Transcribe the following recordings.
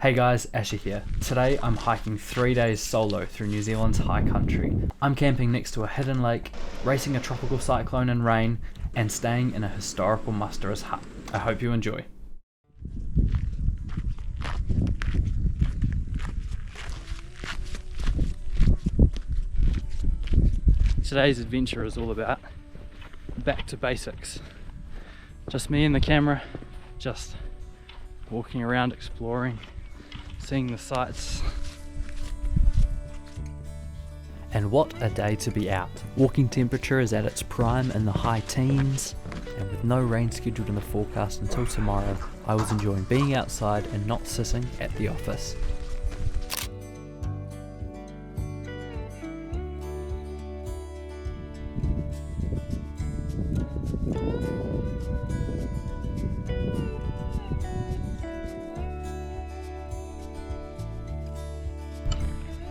Hey guys, Asher here. Today I'm hiking 3 days solo through New Zealand's high country. I'm camping next to a hidden lake, racing a tropical cyclone in rain, and staying in a historical musterer's hut. I hope you enjoy. Today's adventure is all about back to basics. Just me and the camera, just walking around exploring, seeing the sights. And what a day to be out. Walking temperature is at its prime in the high teens, and with no rain scheduled in the forecast until tomorrow, I was enjoying being outside and not sitting at the office.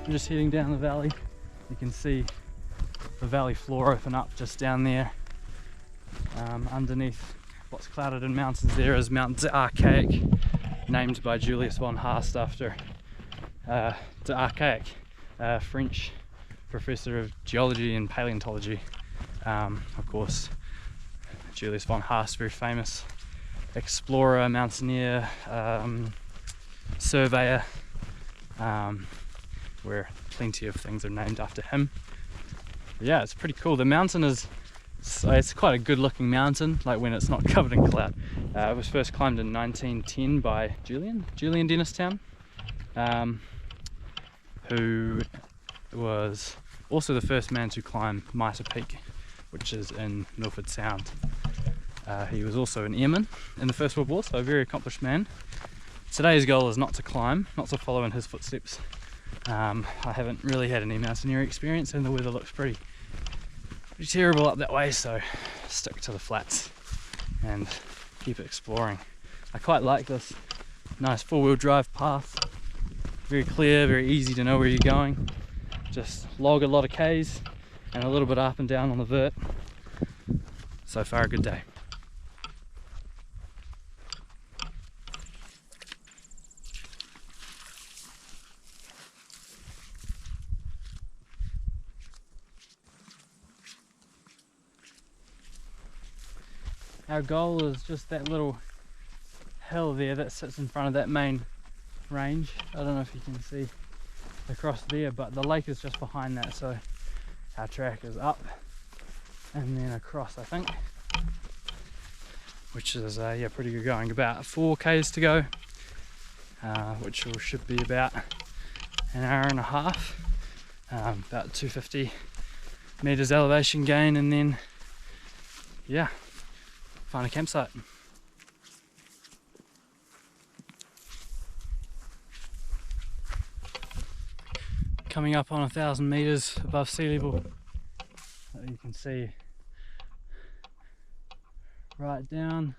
I'm just heading down the valley. You can see the valley floor open up just down there. Underneath what's clouded in mountains there is Mount Arca, named by Julius von Haast after Arca, a French professor of geology and paleontology. Of course, Julius von Haast, very famous explorer, mountaineer, surveyor, where plenty of things are named after him. But yeah, it's pretty cool. The mountain is, it's quite a good looking mountain, like when it's not covered in cloud. It was first climbed in 1910 by Julian Dennistown, who was also the first man to climb Mitre Peak, which is in Milford Sound. He was also an airman in the First World War, so a very accomplished man. Today's goal is not to climb, not to follow in his footsteps. I haven't really had any mountaineering experience, and the weather looks pretty terrible up that way, so stick to the flats and keep exploring. I quite like this nice four-wheel drive path, very clear, very easy to know where you're going. Just log a lot of Ks and a little bit up and down on the vert. So far a good day. Our goal is just that little hill there that sits in front of that main range. I don't know if you can see across there, but the lake is just behind that, so our track is up and then across, I think, which is yeah, pretty good going. About 4 Ks to go, which should be about an hour and a half, about 250 meters elevation gain, and then yeah, find a campsite. Coming up on 1,000 meters above sea level, you can see right down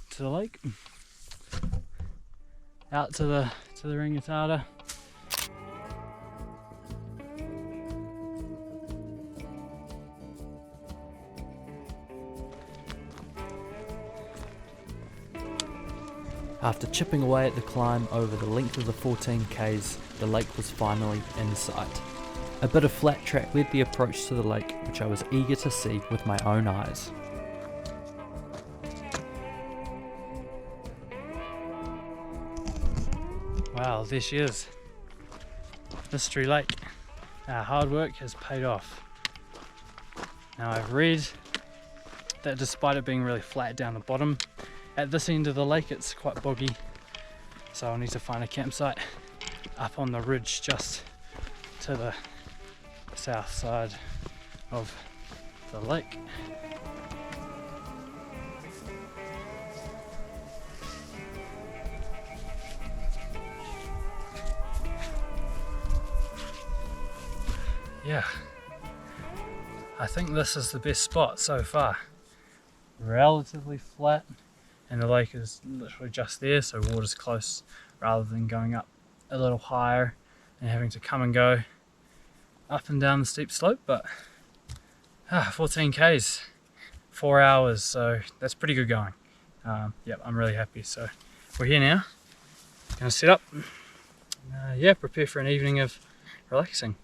to the lake, out to the Rangitada. After chipping away at the climb over the length of the 14 Ks, the lake was finally in sight. A bit of flat track led the approach to the lake, which I was eager to see with my own eyes. Wow, there she is. Mystery Lake. Our hard work has paid off. Now I've read that despite it being really flat down the bottom, at this end of the lake it's quite boggy, so I'll need to find a campsite up on the ridge just to the south side of the lake. Yeah, I think this is the best spot so far. Relatively flat, and the lake is literally just there, so water's close rather than going up a little higher and having to come and go up and down the steep slope. But 14 Ks, 4 hours, so that's pretty good going. Yep, I'm really happy. So we're here now, Gonna set up, yeah, prepare for an evening of relaxing.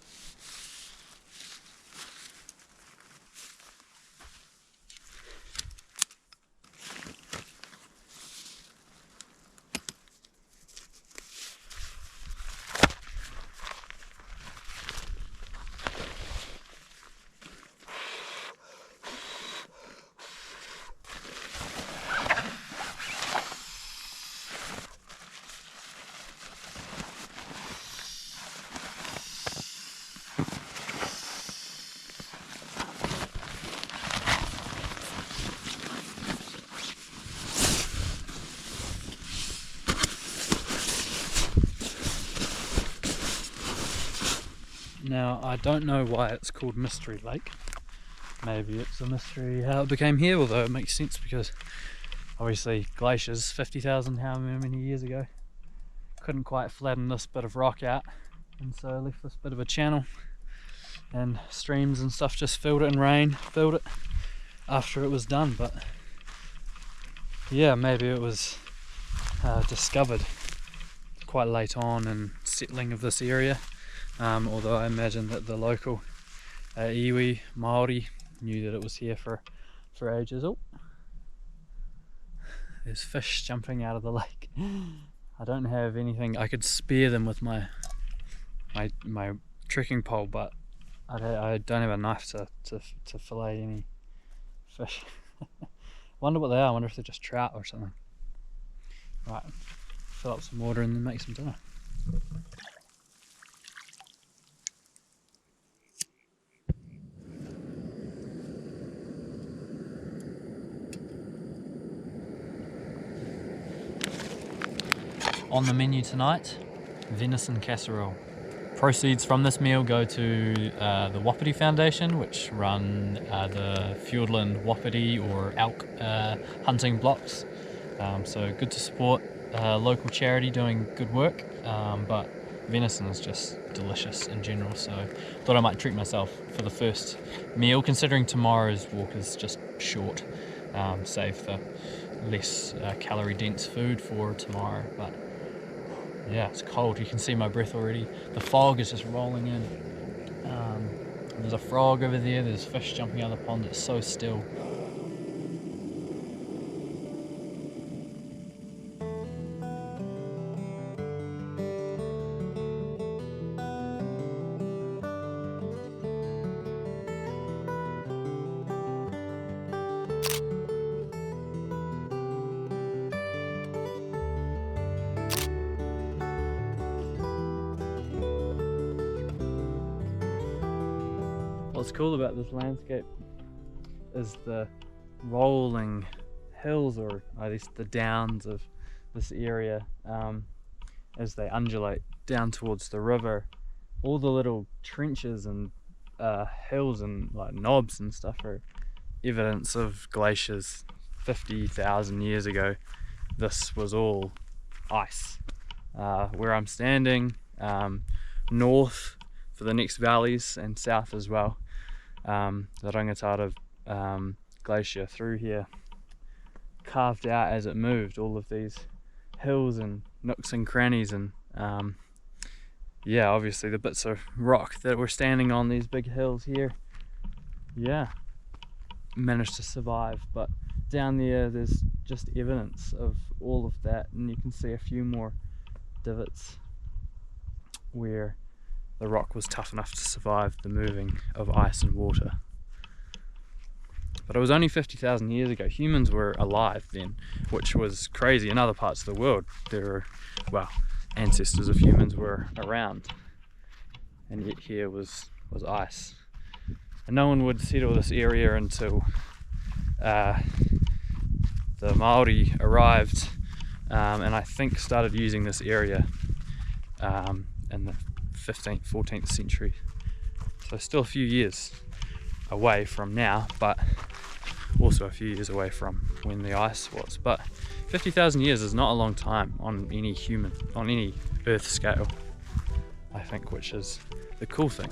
Now, I don't know why it's called Mystery Lake. Maybe it's a mystery how it became here, although it makes sense because obviously glaciers 50,000 how many years ago couldn't quite flatten this bit of rock out, and so left this bit of a channel, and streams and stuff just filled it, and rain filled it after it was done. But yeah, maybe it was discovered quite late on in settling of this area. Although I imagine that the local iwi Māori knew that it was here for ages. Oh, there's fish jumping out of the lake. I don't have anything. I could spear them with my trekking pole, but I don't have a knife to fillet any fish. Wonder what they are. I wonder if they're just trout or something. Right, fill up some water and then make some dinner. On the menu tonight, venison casserole. Proceeds from this meal go to the Wapiti Foundation, which run the Fiordland Wapiti or elk hunting blocks. So good to support a local charity doing good work, but venison is just delicious in general, so thought I might treat myself for the first meal, considering tomorrow's walk is just short. Save the less calorie dense food for tomorrow. But yeah, it's cold. You can see my breath already. The fog is just rolling in. There's a frog over there. There's fish jumping out of the pond. It's so still. What's cool about this landscape is the rolling hills, or at least the downs of this area, as they undulate down towards the river. All the little trenches and hills and like knobs and stuff are evidence of glaciers 50,000 years ago. This was all ice. Where I'm standing, north for the next valleys and south as well, the Rangitata glacier through here carved out as it moved all of these hills and nooks and crannies, and yeah, obviously the bits of rock that we're standing on, these big hills here, yeah, managed to survive. But down there's just evidence of all of that, and you can see a few more divots where the rock was tough enough to survive the moving of ice and water. But it was only 50,000 years ago. Humans were alive then, which was crazy. In other parts of the world, there were, well, ancestors of humans were around, and yet here was ice. And no one would settle this area until the Māori arrived, and I think started using this area in the 15th, 14th century. So still a few years away from now, but also a few years away from when the ice was. But 50,000 years is not a long time on any Earth scale, I think, which is the cool thing.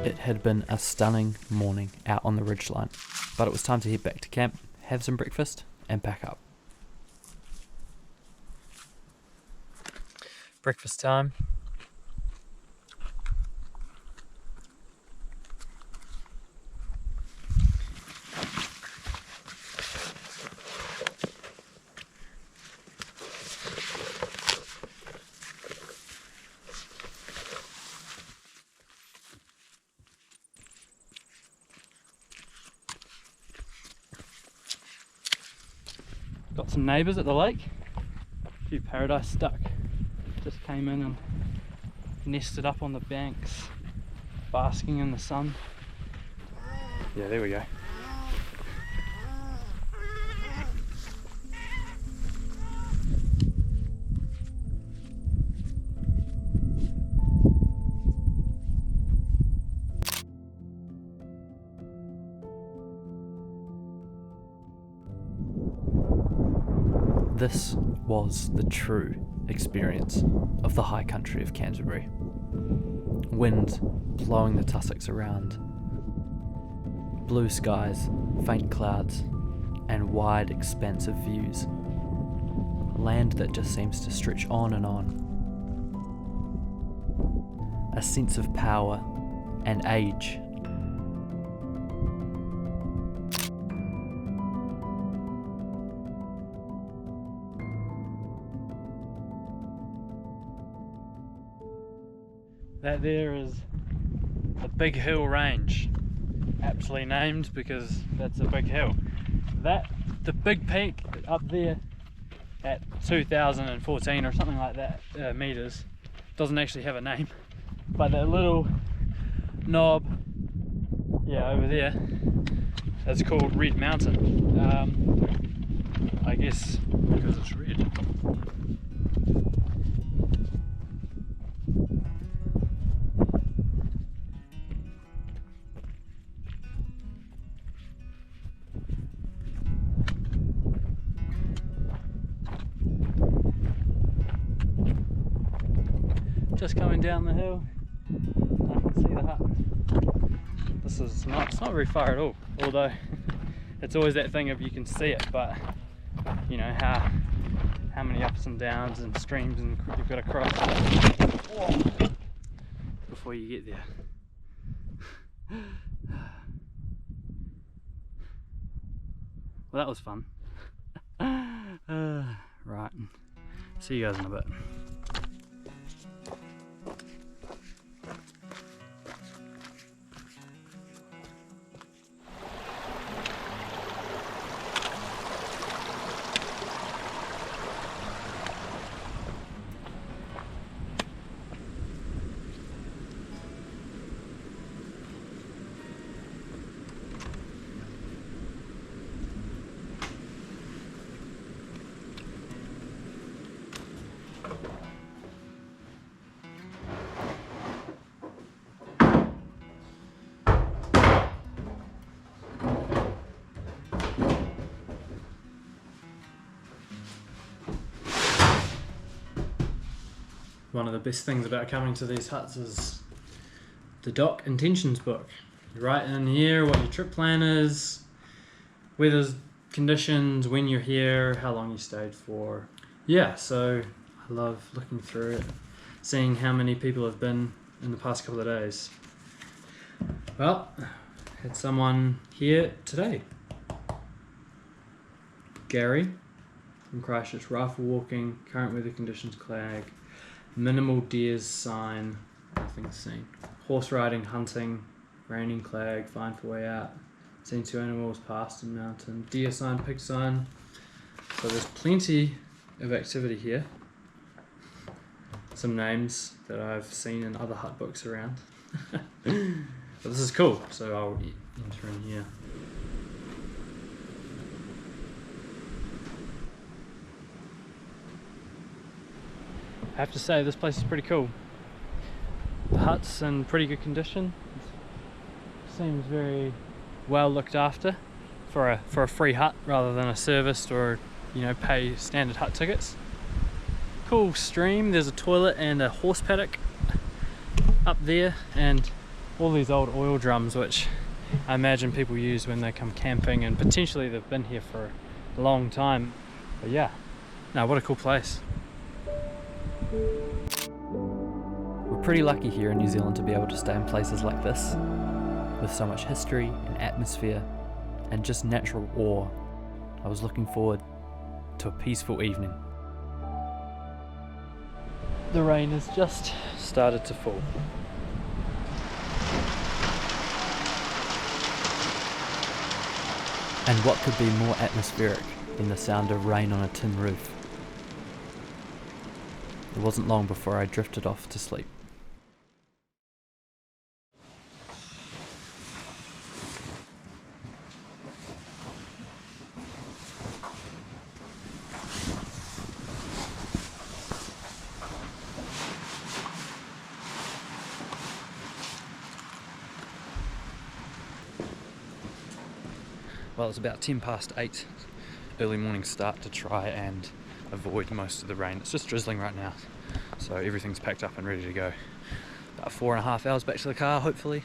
It had been a stunning morning out on the ridgeline, but it was time to head back to camp, have some breakfast, and pack up. Breakfast time. Got some neighbours at the lake. A few paradise duck just came in and nested up on the banks, basking in the sun. Yeah, there we go. This was the true experience of the high country of Canterbury. Wind blowing the tussocks around, blue skies, faint clouds, and wide expansive views. Land that just seems to stretch on and on. A sense of power and age. That there is the Big Hill Range, aptly named because that's a big hill. The big peak up there at 2014 or something like that meters, doesn't actually have a name, but that little knob, yeah, over there, is called Red Mountain. I guess because it's red. Just coming down the hill, I can see the hut. This is it's not very far at all, although it's always that thing of you can see it, but you know how many ups and downs and streams and you've got to cross before you get there. Well, that was fun. Right, see you guys in a bit. One of the best things about coming to these huts is the dock intentions book. You write in here what your trip plan is, weather conditions, when you're here, how long you stayed for. Yeah, so I love looking through it, seeing how many people have been in the past couple of days. Well, had someone here today. Gary from Christchurch, rifle walking, current weather conditions, clag. Minimal deers sign, nothing seen. Horse riding, hunting, raining, clag, fine for way out. Seen 2 animals passed in mountain. Deer sign, pig sign. So there's plenty of activity here. Some names that I've seen in other hut books around. But this is cool, so I'll enter in here. I have to say this place is pretty cool. The hut's in pretty good condition. It seems very well looked after for a free hut rather than a serviced or pay standard hut tickets. Cool stream. There's a toilet and a horse paddock up there, and all these old oil drums, which I imagine people use when they come camping, and potentially they've been here for a long time. But yeah, no, what a cool place. We're pretty lucky here in New Zealand to be able to stay in places like this, with so much history and atmosphere and just natural awe. I was looking forward to a peaceful evening. The rain has just started to fall. And what could be more atmospheric than the sound of rain on a tin roof? It wasn't long before I drifted off to sleep. Well, it's about 8:10, early morning start to try and avoid most of the rain. It's just drizzling right now, so everything's packed up and ready to go. About 4.5 hours back to the car, hopefully.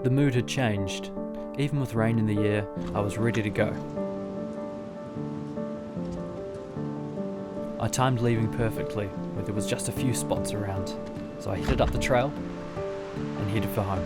The mood had changed. Even with rain in the air, I was ready to go. I timed leaving perfectly, where there was just a few spots around, so I headed up the trail and headed for home.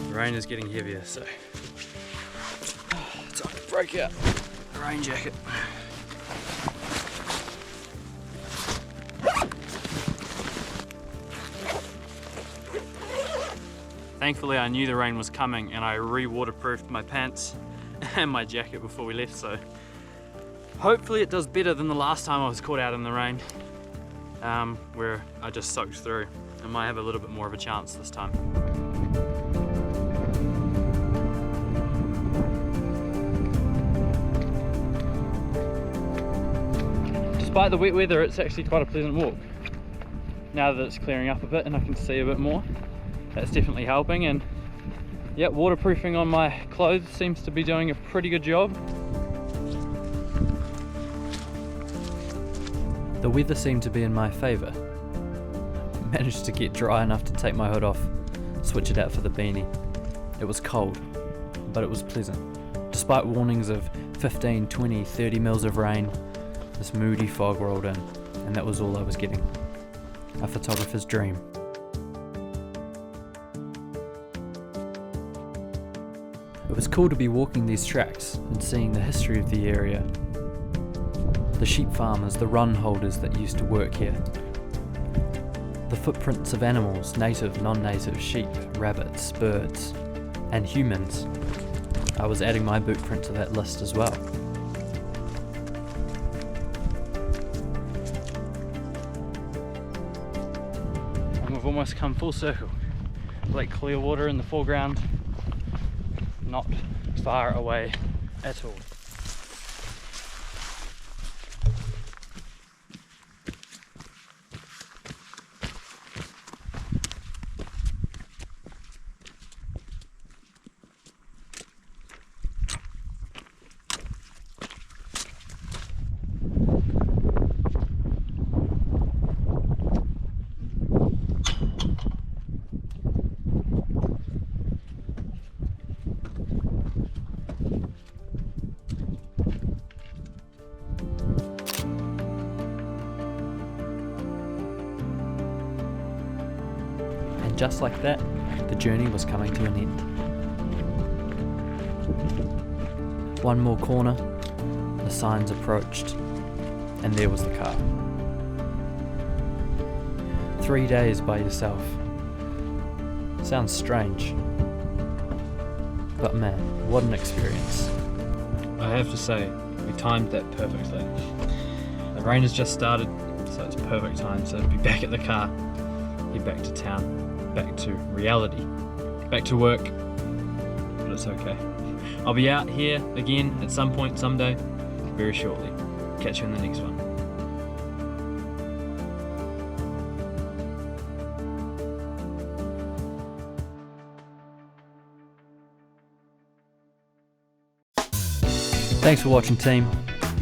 The rain is getting heavier, so time to break out the rain jacket. Thankfully I knew the rain was coming and I re-waterproofed my pants and my jacket before we left, so hopefully it does better than the last time I was caught out in the rain, where I just soaked through. I might have a little bit more of a chance this time. Despite the wet weather, it's actually quite a pleasant walk. Now that it's clearing up a bit and I can see a bit more, that's definitely helping. And yeah, waterproofing on my clothes seems to be doing a pretty good job. The weather seemed to be in my favour. Managed to get dry enough to take my hood off, switch it out for the beanie. It was cold, but it was pleasant. Despite warnings of 15, 20, 30 mils of rain, this moody fog rolled in, and that was all I was getting. A photographer's dream. It was cool to be walking these tracks and seeing the history of the area. The sheep farmers, the run holders that used to work here. The footprints of animals, native, non-native, sheep, rabbits, birds, and humans. I was adding my boot print to that list as well. And we've almost come full circle. Lake Clearwater in the foreground, not far away at all. Just like that, the journey was coming to an end. One more corner, the signs approached, and there was the car. 3 days by yourself. Sounds strange, but man, what an experience. I have to say, we timed that perfectly. The rain has just started, so it's perfect time to be back at the car, head back to town, back to reality, back to work, but it's okay. I'll be out here again at some point someday, very shortly. Catch you in the next one. Thanks for watching, team.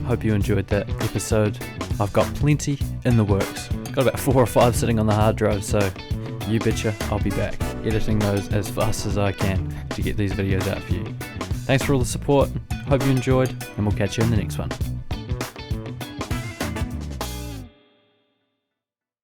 Hope you enjoyed that episode. I've got plenty in the works. Got about 4 or 5 sitting on the hard drive, so you betcha I'll be back editing those as fast as I can to get these videos out for you. Thanks for all the support. Hope you enjoyed, and we'll catch you in the next one.